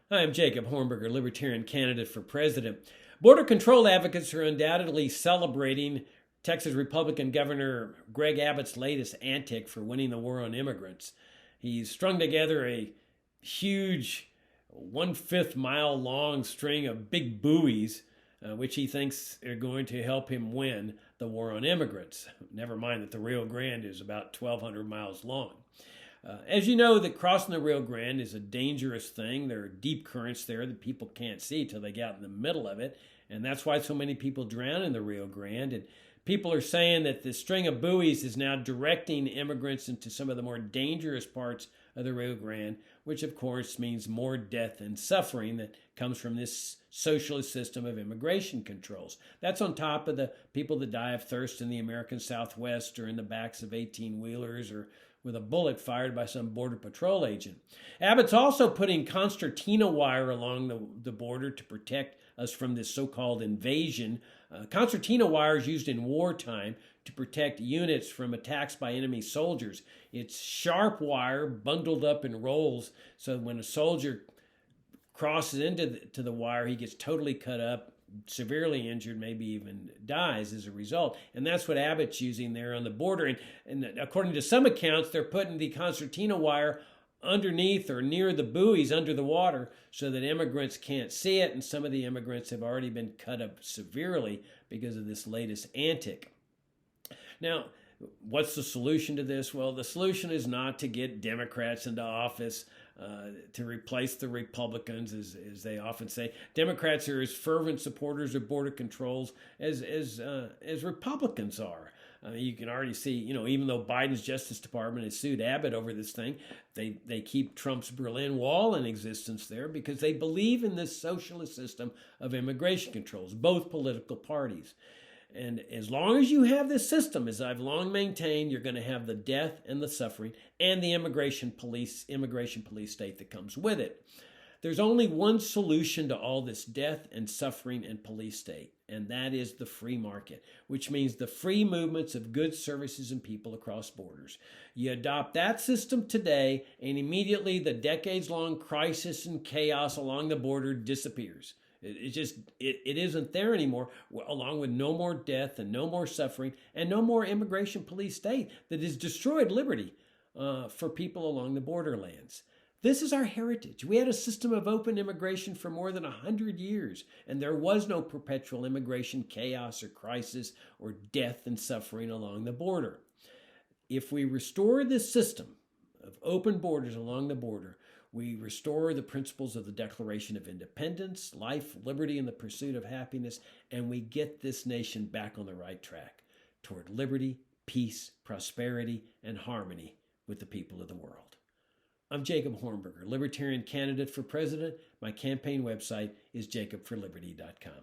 I'm Jacob Hornberger, Libertarian candidate for president. Border control advocates are undoubtedly celebrating Texas Republican Governor Greg Abbott's latest antic for winning the war on immigrants. He's strung together a huge 1/5 mile long string of big buoys, which he thinks are going to help him win the war on immigrants. Never mind that the Rio Grande is about 1,200 miles long. As you know, that crossing the Rio Grande is a dangerous thing. There are deep currents there that people can't see till they get out in the middle of it, and that's why so many people drown in the Rio Grande. And people are saying that the string of buoys is now directing immigrants into some of the more dangerous parts of the Rio Grande, which of course means more death and suffering that comes from this socialist system of immigration controls. That's on top of the people that die of thirst in the American Southwest or in the backs of 18-wheelers or with a bullet fired by some Border Patrol agent. Abbott's also putting concertina wire along the border to protect us from this so-called invasion. Concertina wire is used in wartime to protect units from attacks by enemy soldiers. It's sharp wire bundled up in rolls, so when a soldier crosses into the wire, he gets totally cut up, severely injured, maybe even dies as a result. And that's what Abbott's using there on the border. And according to some accounts, they're putting the concertina wire underneath or near the buoys under the water so that immigrants can't see it. And some of the immigrants have already been cut up severely because of this latest antic. Now, what's the solution to this? Well, the solution is not to get Democrats into office to replace the Republicans, as they often say. Democrats are as fervent supporters of border controls as Republicans are. You can already see, even though Biden's Justice Department has sued Abbott over this thing, they keep Trump's Berlin Wall in existence there because they believe in this socialist system of immigration controls, both political parties. And as long as you have this system, as I've long maintained, you're going to have the death and the suffering and the immigration police state that comes with it. There's only one solution to all this death and suffering and police state, and that is the free market, which means the free movements of goods, services, and people across borders. You adopt that system today, and immediately the decades-long crisis and chaos along the border disappears. It isn't there anymore, along with no more death and no more suffering and no more immigration police state that has destroyed liberty for people along the borderlands. This is our heritage. We had a system of open immigration for more than 100 years, and there was no perpetual immigration chaos or crisis or death and suffering along the border. If we restore this system of open borders along the border, we restore the principles of the Declaration of Independence, life, liberty, and the pursuit of happiness, and we get this nation back on the right track toward liberty, peace, prosperity, and harmony with the people of the world. I'm Jacob Hornberger, Libertarian candidate for president. My campaign website is jacobforliberty.com.